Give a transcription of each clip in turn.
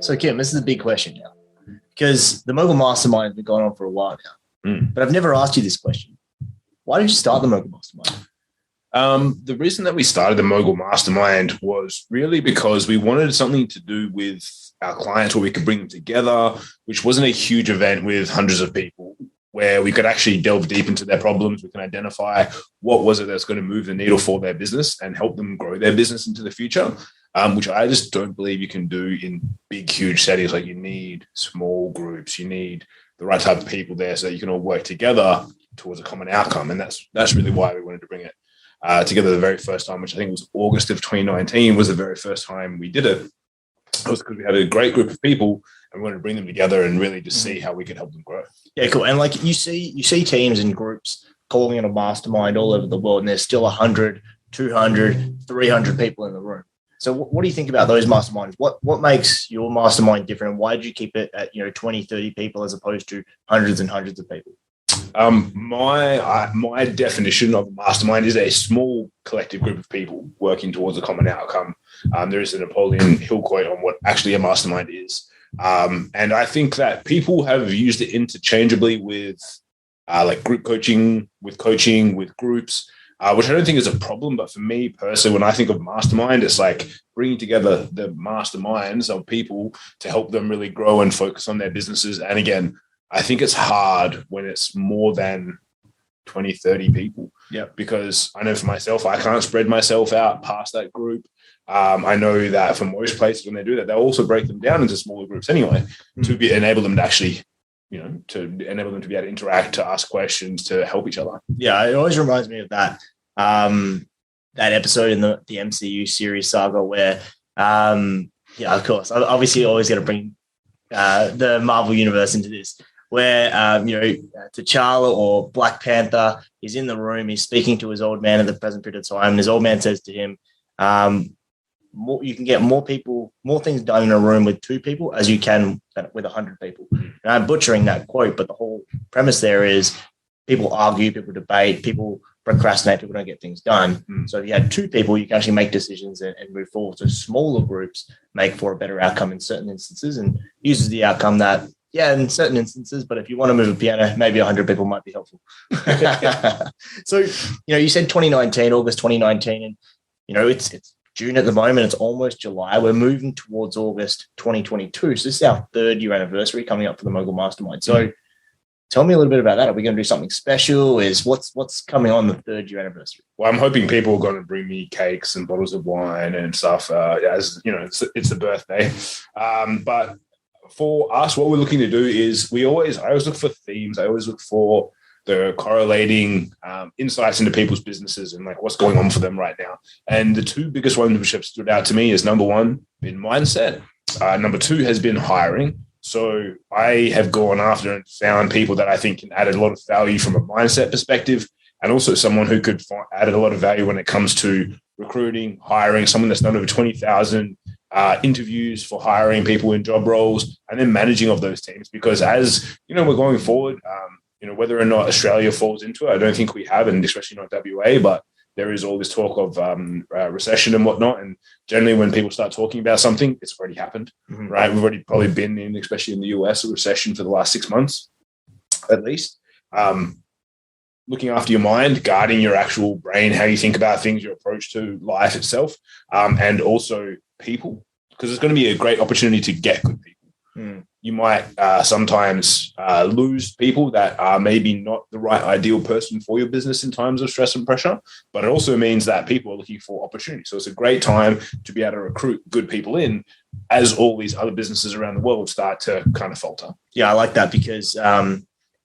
So, Kim, this is a big question now because the Mogul Mastermind has been going on for a while now. But I've never asked you this question. Why did you start the Mogul Mastermind? The reason that we started the Mogul Mastermind was really because we wanted something to do with our clients where we could bring them together, which wasn't a huge event with hundreds of people, where we could actually delve deep into their problems. We can identify what was it that's going to move the needle for their business and help them grow their business into the future, which I just don't believe you can do in big, huge settings. Like, you need small groups, you need the right type of people there so that you can all work together towards a common outcome. And that's really why we wanted to bring it together the very first time, which I think was August of 2019 was the very first time we did it. It was because we had a great group of people and we wanted to bring them together and really just see how we could help them grow. Yeah, cool. And like you see teams and groups calling it a mastermind all over the world, and there's still 100, 200, 300 people in the room. So what do you think about those masterminds? What makes your mastermind different? And why did you keep it at 20, 30 people as opposed to hundreds and hundreds of people? My definition of a mastermind is a small collective group of people working towards a common outcome. There is a Napoleon Hill quote on what actually a mastermind is. And I think that people have used it interchangeably with like group coaching, with groups, which I don't think is a problem. But for me personally, when I think of mastermind, it's like bringing together the masterminds of people to help them really grow and focus on their businesses. And again, I think it's hard when it's more than 20, 30 people. Yeah. Because I know for myself, I can't spread myself out past that group. I know that for most places when they do that, they'll also break them down into smaller groups anyway to enable them to actually, to enable them to be able to interact, to ask questions, to help each other. Yeah, it always reminds me of that episode in the MCU series saga where, of course, obviously you always got to bring the Marvel universe into this, where, T'Challa or Black Panther is in the room, he's speaking to his old man at the present period of time, and his old man says to him, you can get more things done in a room with 2 people as you can with 100 people. And I'm butchering that quote, but the whole premise there is people argue, people debate, people procrastinate, people don't get things done. So if you had 2 people, you can actually make decisions and move forward. So smaller groups make for a better outcome in certain instances, and uses the outcome that, in certain instances, but if you want to move a piano, maybe 100 people might be helpful. So, you said 2019, August 2019, and, it's June at the moment. It's almost July. We're moving towards August 2022. So this is our 3rd year anniversary coming up for the Mogul Mastermind. So tell me a little bit about that. Are we going to do something special? What's coming on the 3rd year anniversary? Well, I'm hoping people are going to bring me cakes and bottles of wine and stuff. As it's a birthday. But for us, what we're looking to do is I always look for themes. I always look for the correlating insights into people's businesses and like what's going on for them right now. And the 2 biggest ones which have stood out to me is, number 1, been mindset. Number 2 has been hiring. So I have gone after and found people that I think can add a lot of value from a mindset perspective, and also someone who could add a lot of value when it comes to recruiting, hiring, someone that's done over 20,000 interviews for hiring people in job roles, and then managing of those teams. Because as we're going forward, whether or not Australia falls into it, I don't think we have, and especially not WA, but there is all this talk of recession and whatnot. And generally when people start talking about something, it's already happened, right? We've already probably been in, especially in the US, a recession for the last 6 months, at least. Looking after your mind, guarding your actual brain, how you think about things, your approach to life itself, and also people, because it's going to be a great opportunity to get good people. You might sometimes lose people that are maybe not the right ideal person for your business in times of stress and pressure, but it also means that people are looking for opportunity. So it's a great time to be able to recruit good people in as all these other businesses around the world start to kind of falter. Yeah, I like that because it's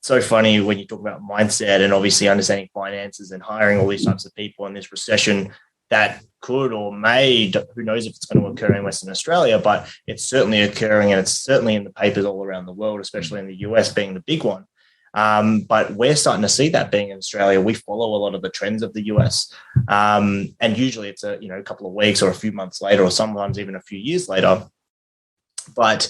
so funny when you talk about mindset and obviously understanding finances and hiring all these types of people in this recession that could or may, who knows if it's going to occur in Western Australia, but it's certainly occurring and it's certainly in the papers all around the world, especially in the US being the big one. But we're starting to see that being in Australia. We follow a lot of the trends of the US. And usually it's a couple of weeks or a few months later, or sometimes even a few years later. But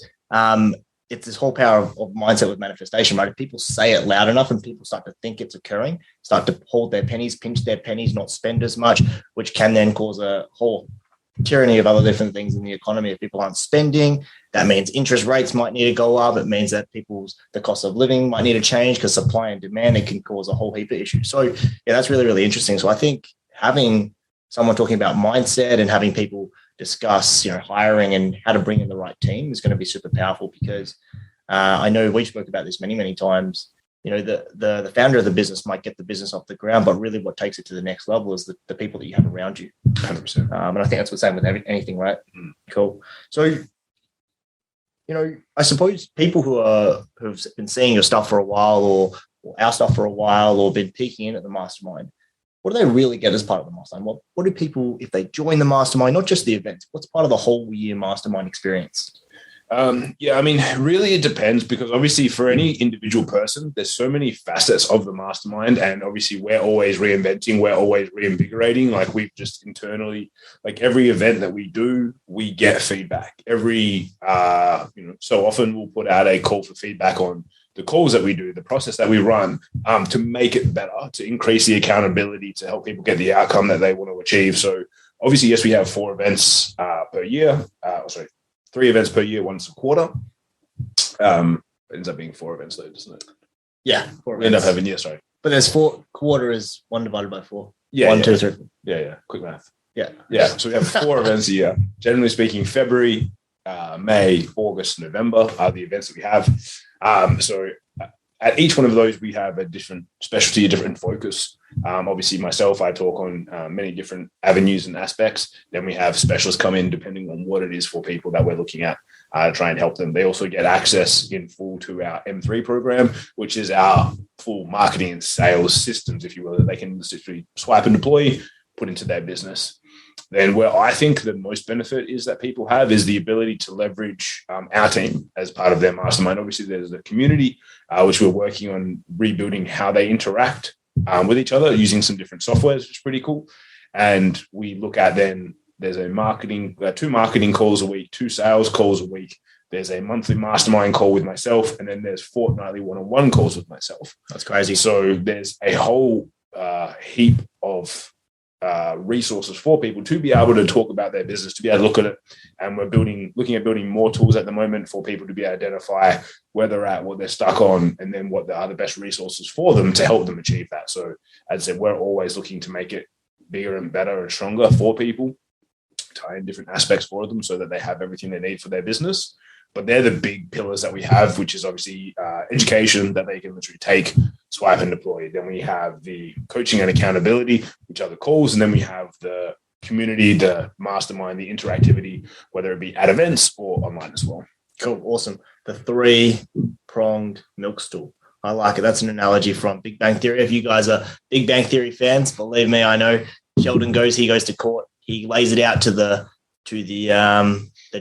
it's this whole power of mindset with manifestation, right? If people say it loud enough and people start to think it's occurring, start to hold their pennies, pinch their pennies, not spend as much, which can then cause a whole tyranny of other different things in the economy. If people aren't spending, that means interest rates might need to go up. It means that the cost of living might need to change because supply and demand, it can cause a whole heap of issues. So yeah, that's really, really interesting. So I think having someone talking about mindset and having people discuss, hiring and how to bring in the right team is going to be super powerful, because I know we spoke about this many, many times. The founder of the business might get the business off the ground, but really what takes it to the next level is the people that you have around you. 100%. And I think that's the same with anything, right? Cool. So, I suppose people who've been seeing your stuff for a while, or our stuff for a while, or been peeking in at the mastermind, what do they really get as part of the mastermind? What do people, if they join the mastermind, not just the events, what's part of the whole year mastermind experience? Really it depends, because obviously for any individual person, there's so many facets of the mastermind, and obviously we're always reinventing, we're always reinvigorating. Like we've just internally, like every event that we do, we get feedback. So often we'll put out a call for feedback on the calls that we do, the process that we run, to make it better, to increase the accountability, to help people get the outcome that they want to achieve. So obviously, yes, we have 4 events per year. 3 events per year, once a quarter. It ends up being 4 events though, doesn't it? Yeah. We end up having, sorry. But there's 4, quarter is 1 divided by 4. Yeah. 1, 2, 3. Yeah. Quick math. Yeah. So we have 4 events a year. Generally speaking, February, May, August, November are the events that we have. So at each one of those, we have a different specialty, a different focus. Obviously, myself, I talk on many different avenues and aspects. Then we have specialists come in depending on what it is for people that we're looking at, to try and help them. They also get access in full to our M3 program, which is our full marketing and sales systems, if you will, that they can literally swipe and deploy, put into their business. Then where I think the most benefit is that people have is the ability to leverage our team as part of their mastermind. Obviously, there's a community, which we're working on rebuilding how they interact with each other using some different softwares, which is pretty cool. And we look at then there's 2 marketing calls a week, 2 sales calls a week. There's a monthly mastermind call with myself, and then there's fortnightly one-on-one calls with myself. That's crazy. So there's a whole heap of resources for people to be able to talk about their business, to be able to look at it. And we're looking at building more tools at the moment for people to be able to identify where they're at, what they're stuck on, and then what are the best resources for them to help them achieve that. So as I said, we're always looking to make it bigger and better and stronger for people, tie in different aspects for them so that they have everything they need for their business. But they're the big pillars that we have, which is obviously education that they can literally take, swipe and deploy. Then we have the coaching and accountability, which are the calls. And then we have the community, the mastermind, the interactivity, whether it be at events or online as well. Cool. Awesome. The 3-pronged milk stool. I like it. That's an analogy from Big Bang Theory. If you guys are Big Bang Theory fans, believe me, I know Sheldon goes to court. He lays it out to the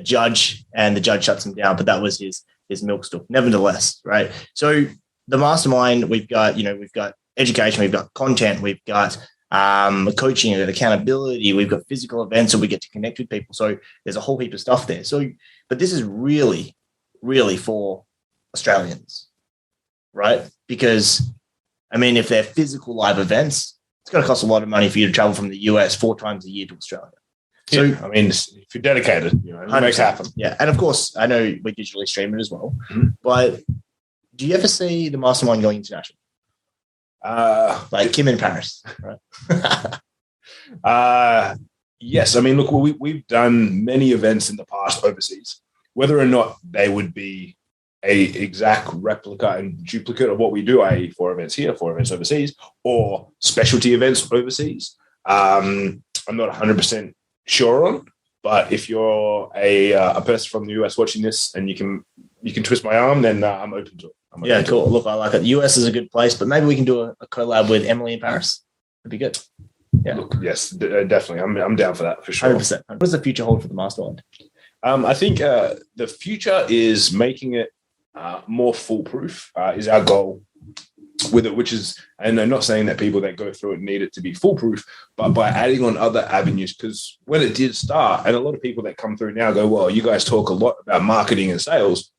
judge, and the judge shuts him down. But that was his milk stool. Nevertheless, right? So the mastermind, we've got education, we've got content, we've got coaching and accountability, we've got physical events, so we get to connect with people. So there's a whole heap of stuff there. So, but this is really, really for Australians, right? Because if they're physical live events, it's going to cost a lot of money for you to travel from the US 4 times a year to Australia. So, if you're dedicated, it makes happen. Yeah. And of course, I know we digitally stream it as well, but do you ever see the mastermind going international? Like Kim in Paris, right? Yes. Look, we've done many events in the past overseas. Whether or not they would be a exact replica and duplicate of what we do, i.e. 4 events here, 4 events overseas, or specialty events overseas, I'm not 100% sure on. But if you're a person from the US watching this and you can twist my arm, then I'm open to it. Cool. Look, I like it. The US is a good place, but maybe we can do a collab with Emily in Paris. That'd be good. Yeah. Look, yes, definitely. I'm down for that for sure. 100%. What does the future hold for the mastermind? I think the future is making it more foolproof is our goal with it, which is, and I'm not saying that people that go through it need it to be foolproof, but by adding on other avenues, because when it did start, and a lot of people that come through now go, well, you guys talk a lot about marketing and sales.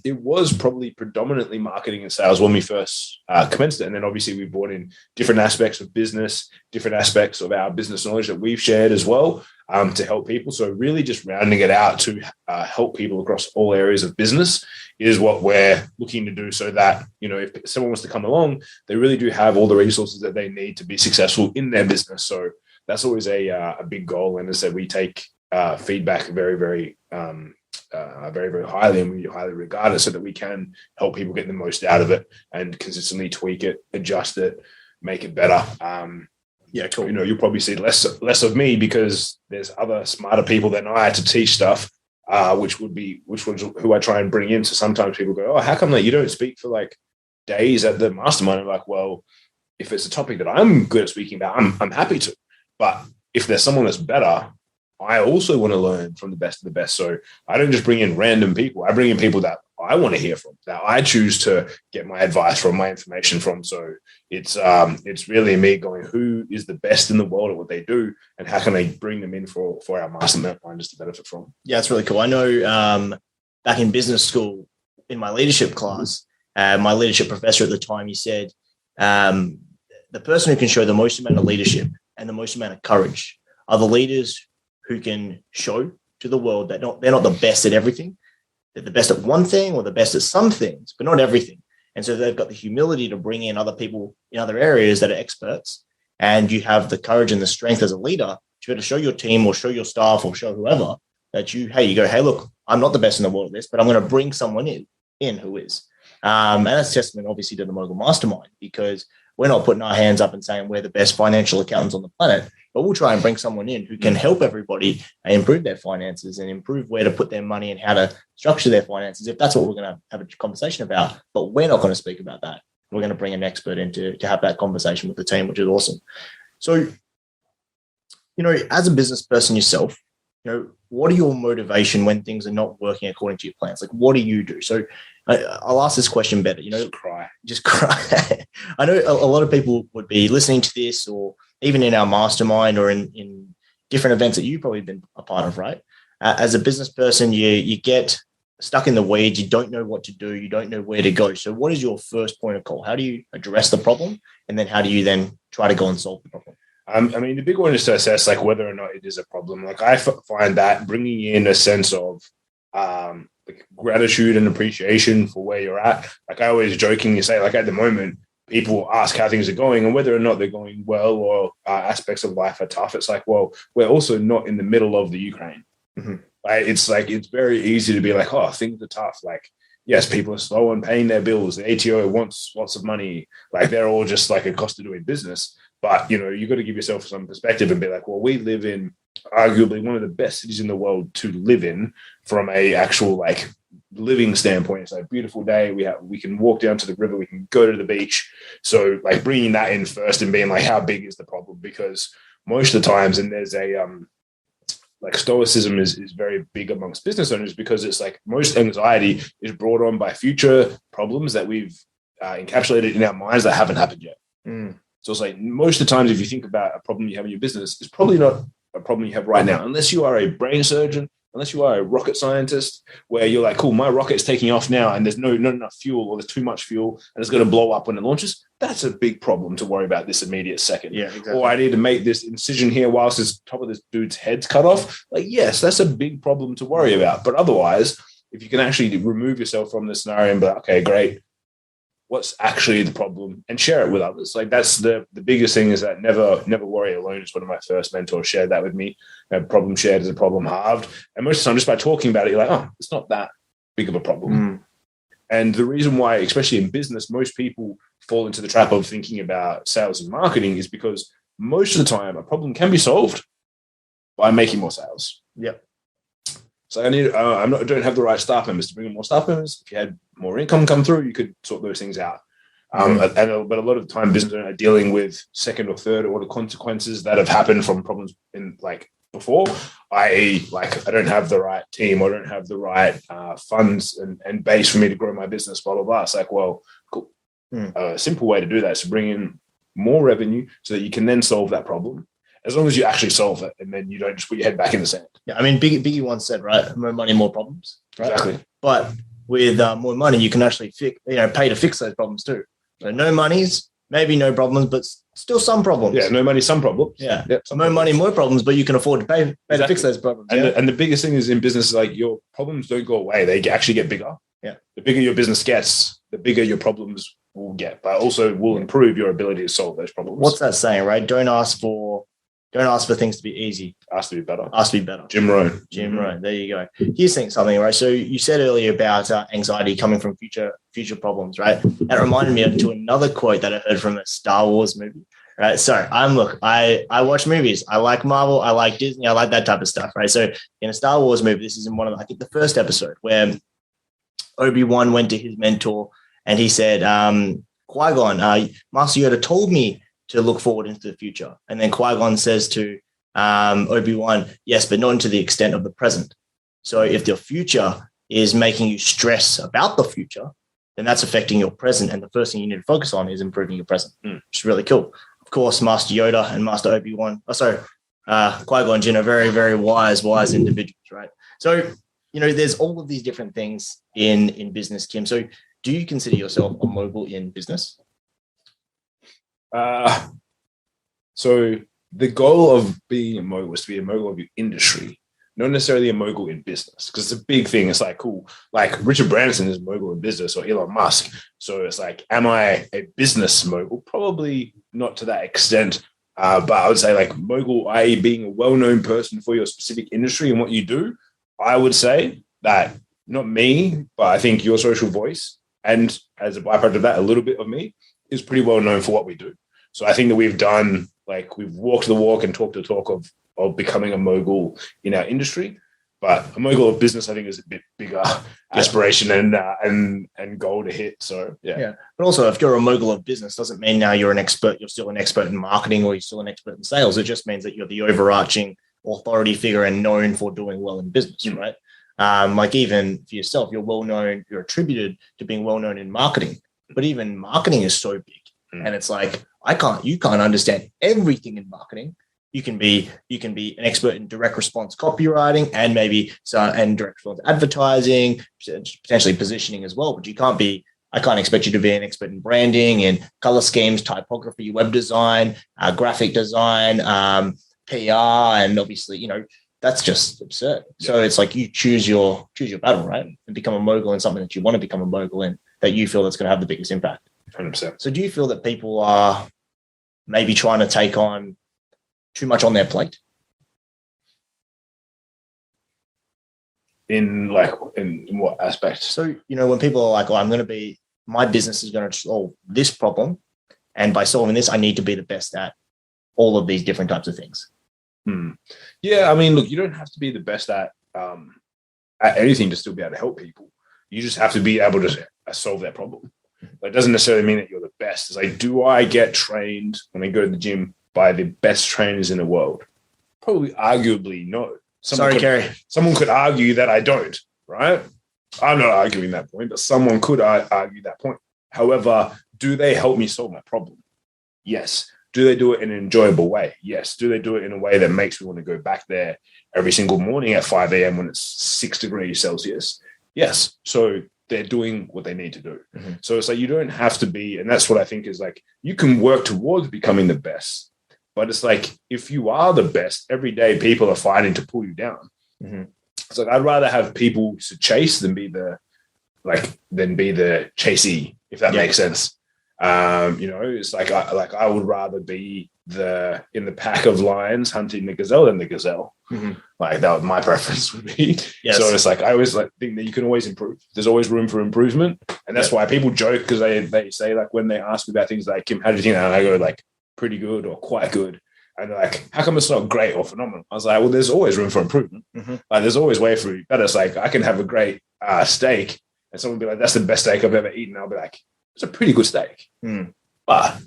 It was probably predominantly marketing and sales when we first commenced it. And then obviously we brought in different aspects of business, different aspects of our business knowledge that we've shared as well. to help people. So really just rounding it out to help people across all areas of business is what we're looking to do, so that, if someone wants to come along, they really do have all the resources that they need to be successful in their business. So that's always a big goal. And as I said, we take feedback very, very, very, very highly, and we highly regard it, so that we can help people get the most out of it and consistently tweak it, adjust it, make it better. Yeah, cool. You'll probably see less of me, because there's other smarter people than I to teach stuff, which was who I try and bring in. So sometimes people go, "Oh, how come that you don't speak for like days at the mastermind?" I'm like, well, if it's a topic that I'm good at speaking about, I'm happy to. But if there's someone that's better, I also want to learn from the best of the best. So I don't just bring in random people. I bring in people that I want to hear from, that I choose to get my advice from, my information from. So it's really me going, who is the best in the world at what they do, and how can I bring them in for our masterminders to benefit from? Yeah, it's really cool. I know back in business school, in my leadership class, my leadership professor at the time, he said, the person who can show the most amount of leadership and the most amount of courage are the leaders who can show to the world that they're not the best at everything. They're the best at one thing or the best at some things, but not everything. And so they've got the humility to bring in other people in other areas that are experts. And you have the courage and the strength as a leader to be able to show your team or show your staff or show whoever that you go, hey, look, I'm not the best in the world at this, but I'm going to bring someone in who is. And that's testament, obviously, to the Mogul Mastermind, because we're not putting our hands up and saying we're the best financial accountants on the planet, but we'll try and bring someone in who can help everybody improve their finances and improve where to put their money and how to structure their finances, if that's what we're going to have a conversation about. But we're not going to speak about that. We're going to bring an expert in to have that conversation with the team, which is awesome. So, as a business person yourself, what are your motivation when things are not working according to your plans? Like, what do you do? So I'll ask this question better. Just cry. I know a lot of people would be listening to this, or even in our mastermind or in different events that you've probably been a part of, right? As a business person, you get stuck in the weeds. You don't know what to do. You don't know where to go. So what is your first point of call? How do you address the problem? And then how do you then try to go and solve the problem? The big one is to assess like whether or not it is a problem. Like I find that bringing in a sense of like gratitude and appreciation for where you're at. Like I always jokingly say, like at the moment, people ask how things are going and whether or not they're going well, or aspects of life are tough. It's like, well, we're also not in the middle of the Ukraine. Mm-hmm. Right? It's very easy to be like, oh, things are tough. Like, yes, people are slow on paying their bills. The ATO wants lots of money. Like they're all just like a cost of doing business. But, you've got to give yourself some perspective and be like, well, we live in arguably one of the best cities in the world to live in from a actual like living standpoint. It's a beautiful day. We can walk down to the river. We can go to the beach. So like bringing that in first and being like, how big is the problem? Because most of the times, and there's a, like stoicism is very big amongst business owners, because it's like most anxiety is brought on by future problems that we've encapsulated in our minds that haven't happened yet. Mm. So it's like most of the times, if you think about a problem you have in your business, it's probably not a problem you have right now, unless you are a brain surgeon, unless you are a rocket scientist, where you're like, cool, my rocket's taking off now and there's not enough fuel, or there's too much fuel and it's going to blow up when it launches. That's a big problem to worry about this immediate second. Yeah, exactly. Or I need to make this incision here whilst this top of this dude's head's cut off. Like, yes, that's a big problem to worry about. But otherwise, if you can actually remove yourself from the scenario and be like, okay, great, what's actually the problem, and share it with others. Like that's the biggest thing, is that never worry alone. Is one of my first mentors shared that with me. A problem shared is a problem halved. And most of the time, just by talking about it, you're like, oh, it's not that big of a problem. Mm. And the reason why, especially in business, most people fall into the trap of thinking about sales and marketing is because most of the time a problem can be solved by making more sales. Yep. So I don't have the right staff members to bring in more staff members. If you had more income come through, you could sort those things out. But a lot of the time, business owners are dealing with second or third order consequences that have happened from problems in like before. I don't have the right team, or I don't have the right funds and base for me to grow my business. Blah blah blah. It's like, well, cool. A simple way to do that is to bring in more revenue so that you can then solve that problem. As long as you actually solve it, and then you don't just put your head back in the sand. Yeah, I mean, Biggie once said, right, more money, more problems. Right? Exactly. But with more money, you can actually pay to fix those problems too. So no money's maybe no problems, but still some problems. Yeah, no money, some problems. Yeah, no money, more problems, but you can afford to pay to fix those problems. And the biggest thing is in business, like your problems don't go away; they actually get bigger. Yeah, the bigger your business gets, the bigger your problems will get, but also will improve your ability to solve those problems. What's that saying, right? Don't ask for things to be easy. Ask to be better. Ask to be better. Jim Rohn. There you go. Here's something, right? So you said earlier about anxiety coming from future problems, right? That reminded me of another quote that I heard from a Star Wars movie, right? So I watch movies. I like Marvel. I like Disney. I like that type of stuff, right? So in a Star Wars movie, this is in one of, I think, the first episode where Obi-Wan went to his mentor and he said, Qui-Gon, Master Yoda told me to look forward into the future. And then Qui-Gon says to Obi-Wan, yes, but not to the extent of the present. So if the future is making you stress about the future, then that's affecting your present. And the first thing you need to focus on is improving your present, which is really cool. Of course, Master Yoda and Master Obi-Wan, Qui-Gon Jinn are very, very wise individuals, right? So, there's all of these different things in business, Kim. So do you consider yourself a mogul in business? So the goal of being a mogul is to be a mogul of your industry, not necessarily a mogul in business, because it's a big thing. It's like, cool, like Richard Branson is a mogul in business, or Elon Musk. So it's like, am I a business mogul? Probably not to that extent. But I would say like mogul, i.e. being a well-known person for your specific industry and what you do. I would say that not me, but I think your social voice, and as a byproduct of that, a little bit of me, is pretty well known for what we do. So I think that we've walked the walk and talked the talk of becoming a mogul in our industry. But a mogul of business, I think, is a bit bigger aspiration and goal to hit. So yeah. But also, if you're a mogul of business, doesn't mean now you're an expert. You're still an expert in marketing, or you're still an expert in sales. It just means that you're the overarching authority figure and known for doing well in business, right? Like even for yourself, you're well known. You're attributed to being well known in marketing, but even marketing is so big, and it's like you can't understand everything in marketing. You can be an expert in direct response copywriting and and direct response advertising, potentially positioning as well. But I can't expect you to be an expert in branding and color schemes, typography, web design, graphic design, PR, and obviously, that's just absurd. So it's like you choose your battle, right? And become a mogul in something that you want to become a mogul in, that you feel that's going to have the biggest impact. 100%. So do you feel that people are maybe trying to take on too much on their plate? In what aspect? So, when people are like, my business is going to solve this problem, and by solving this, I need to be the best at all of these different types of things. Yeah, I mean, look, you don't have to be the best at anything to still be able to help people. You just have to be able to solve that problem. That doesn't necessarily mean that you're the best. It's like, do I get trained when I go to the gym by the best trainers in the world? Probably, arguably, no. Kerry. Someone could argue that I don't, right? I'm not arguing that point, but someone could argue that point. However, do they help me solve my problem? Yes. Do they do it in an enjoyable way? Yes. Do they do it in a way that makes me want to go back there every single morning at 5 a.m. when it's 6 degrees Celsius? Yes. So they're doing what they need to do. Mm-hmm. So it's like, you don't have to be, and that's what I think is like, you can work towards becoming the best, but it's like, if you are the best, every day people are fighting to pull you down. Mm-hmm. It's like, I'd rather have people to chase than be the chasee, if that makes sense. It's like I would rather be in the pack of lions hunting the gazelle than the gazelle. Mm-hmm. Like that, my preference would be. Yes. So it's like I always think that you can always improve. There's always room for improvement, and that's why people joke, because they say, like, when they ask me about things like, Kim, how do you think that? And I go like, pretty good or quite good. And they're like, how come it's not great or phenomenal? I was like, well, there's always room for improvement. Mm-hmm. Like there's always way for better. It's like I can have a great steak, and someone will be like, that's the best steak I've ever eaten. I'll be like, it's a pretty good steak, but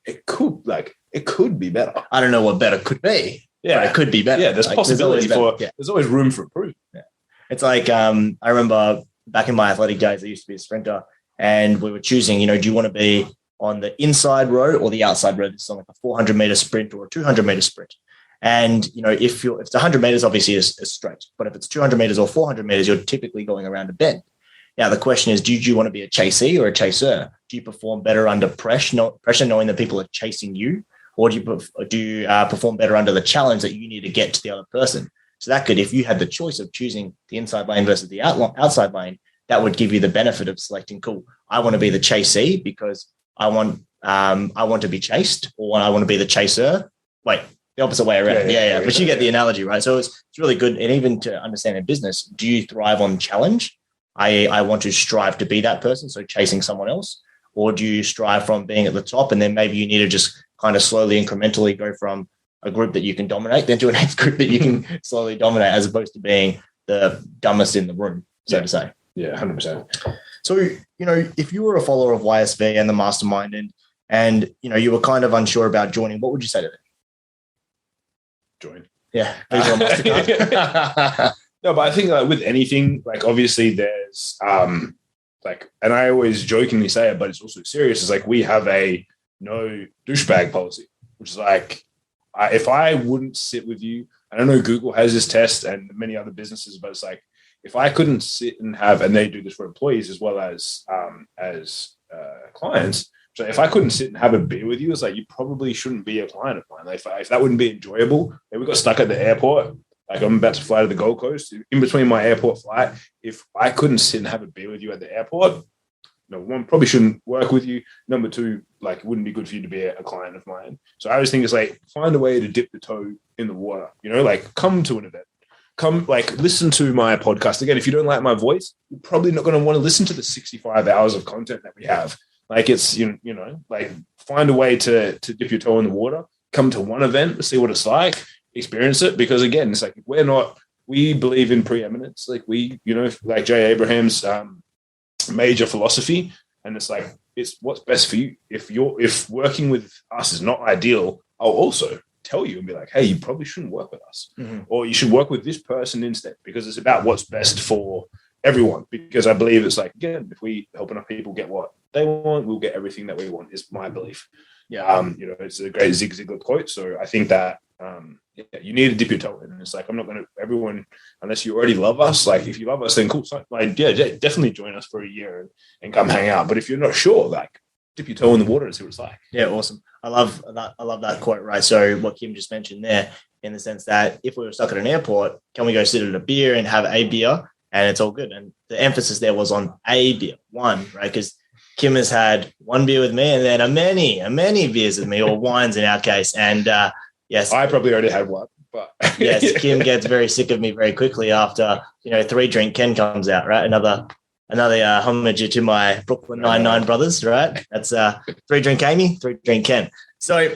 it could be better. I don't know what better could be. Yeah, it could be better. Yeah, there's possibility there's always room for improvement. Yeah. It's like I remember back in my athletic days, I used to be a sprinter, and we were choosing, do you want to be on the inside row or the outside row? This is like a 400-meter sprint or a 200-meter sprint. And, if it's 100 meters, obviously is straight, but if it's 200 meters or 400 meters, you're typically going around a bend. Now, the question is, do you want to be a chasee or a chaser? Do you perform better under pressure knowing that people are chasing you? Or do you perform better under the challenge that you need to get to the other person? So that could, if you had the choice of choosing the inside lane versus the outside lane, that would give you the benefit of selecting, cool, I want to be the chasee because I want to be chased, or I want to be the chaser. Wait, the opposite way around. Yeah. But you get the analogy, right? So it's really good. And even to understand in business, do you thrive on challenge? I want to strive to be that person, so chasing someone else, or do you strive from being at the top, and then maybe you need to just kind of slowly, incrementally go from a group that you can dominate then to an next group that you can slowly dominate, as opposed to being the dumbest in the room, so to say. Yeah, 100%. So, if you were a follower of YSV and the mastermind and you were kind of unsure about joining, what would you say to them? Join. Yeah. Visa or MasterCard. No, but I think with anything, obviously there's and I always jokingly say it, but it's also serious. It's we have a no douchebag policy, which is if I wouldn't sit with you, and I know Google has this test and many other businesses, but it's if I couldn't sit and they do this for employees as well as clients. So if I couldn't sit and have a beer with you, it's you probably shouldn't be a client of mine. If that wouldn't be enjoyable, we got stuck at the airport. I'm about to fly to the Gold Coast. In between my airport flight, if I couldn't sit and have a beer with you at the airport, one, probably shouldn't work with you. Number two, it wouldn't be good for you to be a client of mine. So I always think it's find a way to dip the toe in the water. Come to an event. Come, listen to my podcast. Again, if you don't like my voice, you're probably not going to want to listen to the 65 hours of content that we have. It's, find a way to dip your toe in the water. Come to one event, see what it's like. Experience it, because again, it's we believe in preeminence, Jay Abraham's major philosophy, and it's what's best for you. If working with us is not ideal, I'll also tell you and be hey, you probably shouldn't work with us, or you should work with this person instead, because it's about what's best for everyone. Because I believe it's again, if we help enough people get what they want, we'll get everything that we want, is my belief. It's a great Zig Ziglar quote. So I think that you need to dip your toe in. And it's I'm not going to, everyone, unless you already love us, if you love us, then cool. So, definitely join us for a year and come hang out. But if you're not sure, dip your toe in the water and see what it's like. Yeah, awesome. I love that quote, right? So what Kim just mentioned there, in the sense that if we were stuck at an airport, can we go sit at a beer and have a beer and it's all good? And the emphasis there was on a beer, one, right? Because Kim has had one beer with me and then a many beers with me, or wines in our case. And yes, I probably already had one, but yes, Kim gets very sick of me very quickly after 3 Drink Ken comes out, right? Another homage to my Brooklyn Nine-Nine brothers, right? That's 3 Drink Amy, 3 Drink Ken. So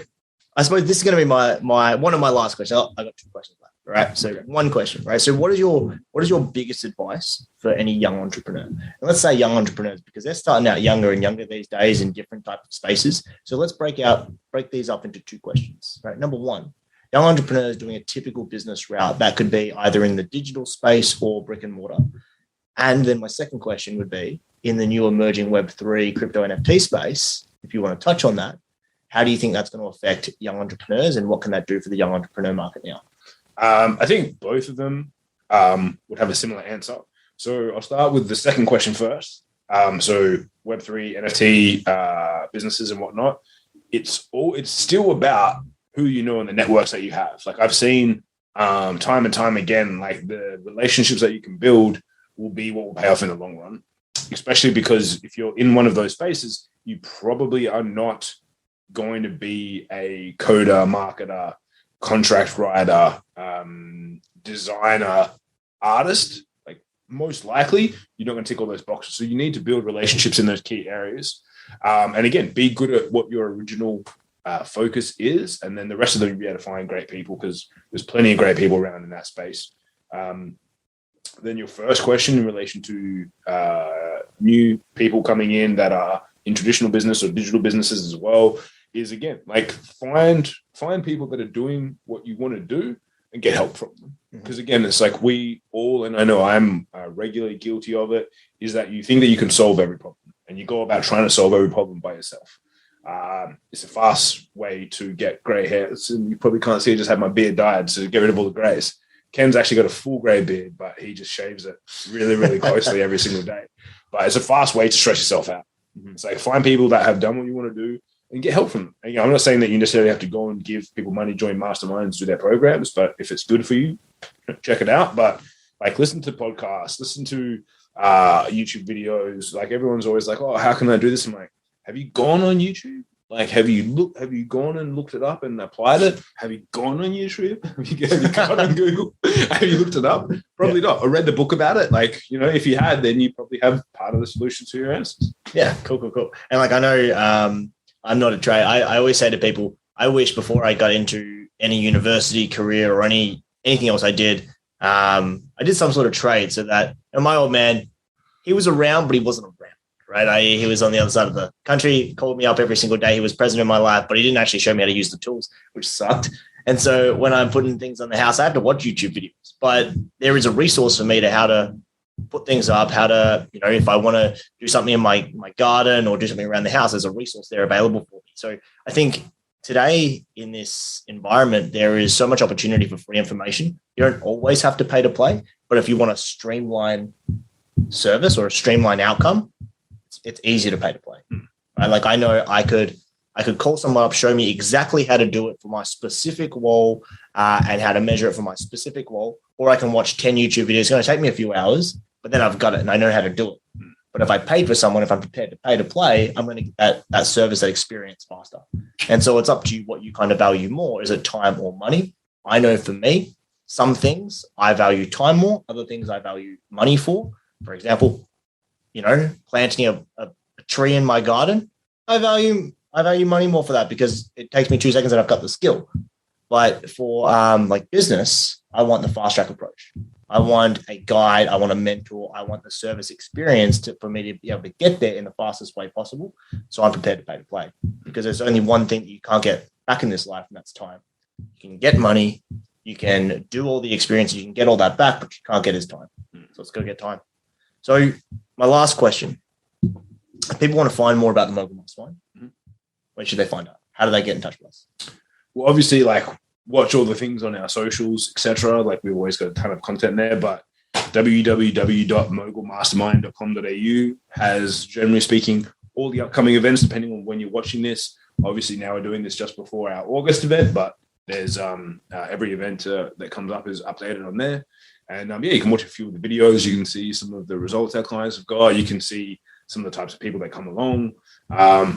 I suppose this is going to be my one of my last questions. I got 2 questions left, right? So one question, right? So what is your biggest advice for any young entrepreneur? And let's say young entrepreneurs, because they're starting out younger and younger these days in different types of spaces. So let's break these up into 2 questions, right? Number 1, young entrepreneurs doing a typical business route that could be either in the digital space or brick and mortar. And then my second question would be, in the new emerging Web3 crypto NFT space, if you want to touch on that, how do you think that's going to affect young entrepreneurs, and what can that do for the young entrepreneur market now? I think both of them would have a similar answer. So I'll start with the second question first. So Web3, NFT businesses and whatnot, it's still about who you know and the networks that you have. I've seen time and time again, the relationships that you can build will be what will pay off in the long run, especially because if you're in one of those spaces, you probably are not going to be a coder, marketer, contract writer, designer, artist. Most likely, you're not going to tick all those boxes. So you need to build relationships in those key areas. And again, be good at what your original focus is. And then the rest of them, you'll be able to find great people, because there's plenty of great people around in that space. Then your first question in relation to new people coming in that are in traditional business or digital businesses as well is, again, find people that are doing what you want to do and get help from them. Because again, it's we all, and I know I'm regularly guilty of it, is that you think that you can solve every problem and you go about trying to solve every problem by yourself. It's a fast way to get gray hairs, and you probably can't see I just had my beard dyed to get rid of all the grays. Ken's actually got a full grey beard, but he just shaves it really, really closely every single day. But it's a fast way to stress yourself out. It's like find people that have done what you want to do and get help from them. And, I'm not saying that you necessarily have to go and give people money, join masterminds, do their programs, but if it's good for you, check it out. But like listen to podcasts, listen to YouTube videos. Like everyone's always like, oh, how can I do this? I'm like, have you gone on YouTube? Like, have you gone and looked it up and applied it? Have you gone on YouTube? Have you gone on Google? Have you looked it up? Probably not. Or read the book about it. Like, if you had, then you probably have part of the solution to your answers. Yeah, cool. And like, I know I'm not a trader. I always say to people, I wish before I got into any university career or anything else I did some sort of trade so that my old man, he was around, but he wasn't around. Right. He was on the other side of the country, called me up every single day. He was present in my life, but he didn't actually show me how to use the tools, which sucked. And so when I'm putting things on the house, I have to watch YouTube videos, but there is a resource for me to how to put things up, how to, if I want to do something in my garden or do something around the house, there's a resource there available for me. So I think today in this environment, there is so much opportunity for free information. You don't always have to pay to play, but if you want a streamline service or a streamline outcome, it's easy to pay to play. Right? Like I know I could call someone up, show me exactly how to do it for my specific wall and how to measure it for my specific wall, or I can watch 10 YouTube videos. It's going to take me a few hours, but then I've got it and I know how to do it. But if I paid for someone, if I'm prepared to pay to play, I'm going to get that service, that experience faster. And so it's up to you what you kind of value more. Is it time or money? I know for me, some things I value time more, other things I value money for. For example, planting a tree in my garden, I value money more for that because it takes me 2 seconds and I've got the skill. But for like business, I want the fast track approach. I want a guide. I want a mentor. I want the service experience for me to be able to get there in the fastest way possible. So I'm prepared to pay to play because there's only one thing that you can't get back in this life, and that's time. You can get money. You can do all the experience. You can get all that back, but you can't get his time. So let's go get time. So my last question, if people want to find more about the Mogul Mastermind, where should they find out? How do they get in touch with us? Well, obviously, like watch all the things on our socials, etc. Like we've always got a ton of content there, but www.mogulmastermind.com.au has, generally speaking, all the upcoming events, depending on when you're watching this. Obviously, now we're doing this just before our August event, but there's every event that comes up is updated on there. And you can watch a few of the videos. You can see some of the results our clients have got. You can see some of the types of people that come along.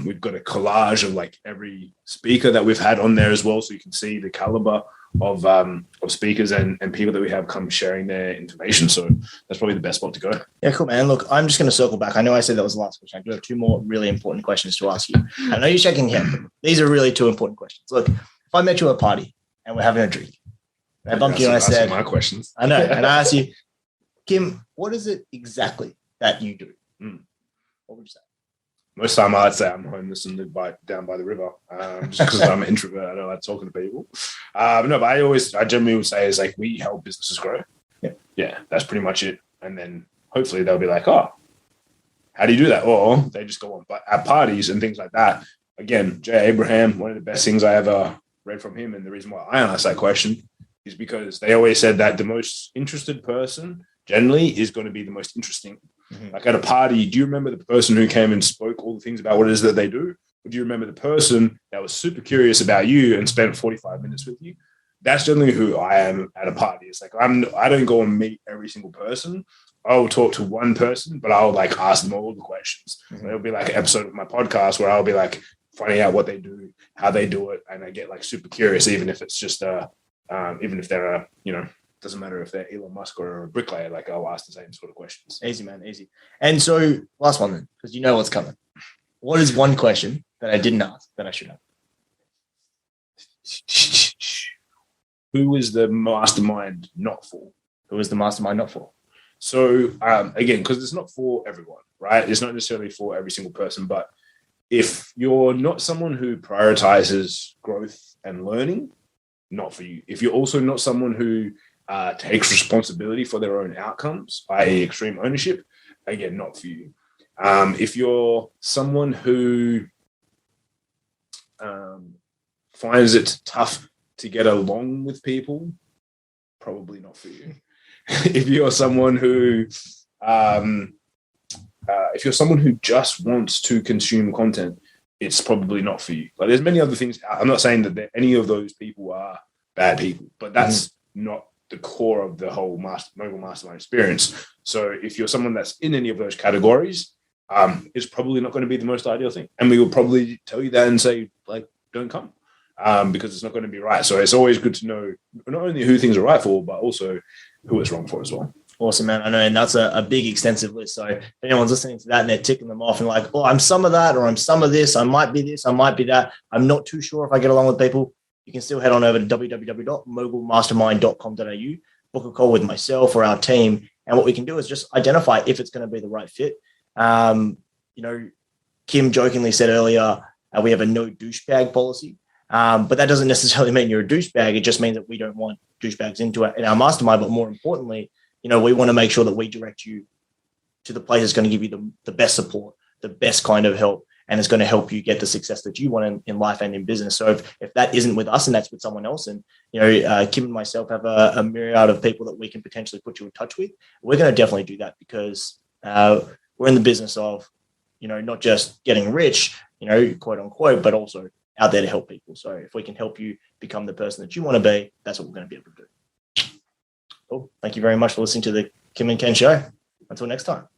We've got a collage of like every speaker that we've had on there as well. So you can see the caliber of speakers and people that we have come sharing their information. So that's probably the best spot to go. Yeah, cool, man. Look, I'm just going to circle back. I know I said that was the last question. I do have 2 more really important questions to ask you. I know you're shaking your head. These are really 2 important questions. Look, if I met you at a party and we're having a drink, I bumped you and I said, my questions. I know. And I asked you, Kim, what is it exactly that you do? What would you say? Most of the time I'd say I'm homeless and live down by the river, just because I'm an introvert. I don't like talking to people. But I generally would say is like we help businesses grow. Yeah, that's pretty much it. And then hopefully they'll be like, oh, how do you do that? Or they just go on at parties and things like that. Again, Jay Abraham, one of the best things I ever read from him. And the reason why I asked that question is because they always said that the most interested person generally is going to be the most interesting. Like at a party, do you remember the person who came and spoke all the things about what it is that they do? Or do you remember the person that was super curious about you and spent 45 minutes with you? That's generally who I am at a party. It's like I don't go and meet every single person. I'll talk to one person, but I'll like ask them all the questions. It'll be like an episode of my podcast where I'll be like finding out what they do, how they do it, and I get like super curious, even if it's just even if they're doesn't matter if they're Elon Musk or a bricklayer, like I'll ask the same sort of questions. Easy, man, easy. And so last one then, because you know what's coming. What is one question that I didn't ask that I should have? Who is the mastermind not for? Who is the mastermind not for? So again, because it's not for everyone, right? It's not necessarily for every single person, but if you're not someone who prioritizes growth and learning, not for you. If you're also not someone who takes responsibility for their own outcomes, i.e. extreme ownership, again, not for you. If you're someone who finds it tough to get along with people, probably not for you. If you're someone who just wants to consume content, it's probably not for you. Like, there's many other things. I'm not saying that any of those people are bad people, but that's not the core of the whole Mogul Mastermind experience. So if you're someone that's in any of those categories, it's probably not going to be the most ideal thing. And we will probably tell you that and say, like, don't come, because it's not going to be right. So it's always good to know not only who things are right for, but also who it's wrong for as well. Awesome, man. I know, and that's a big, extensive list. So if anyone's listening to that and they're ticking them off and like, oh, I'm some of that, or I'm some of this, I might be this, I might be that, I'm not too sure if I get along with people, you can still head on over to www.mogulmastermind.com.au, book a call with myself or our team. And what we can do is just identify if it's going to be the right fit. You know, Kim jokingly said earlier, we have a no douchebag policy. But that doesn't necessarily mean you're a douchebag. It just means that we don't want douchebags in our mastermind. But more importantly, you know, we want to make sure that we direct you to the place that's going to give you the best support, the best kind of help, and it's going to help you get the success that you want in life and in business. So if that isn't with us and that's with someone else, and, you know, Kim and myself have a myriad of people that we can potentially put you in touch with, we're going to definitely do that, because we're in the business of, you know, not just getting rich, you know, quote unquote, but also out there to help people. So if we can help you become the person that you want to be, that's what we're going to be able to do. Cool. Thank you very much for listening to the Kim and Ken show. Until next time.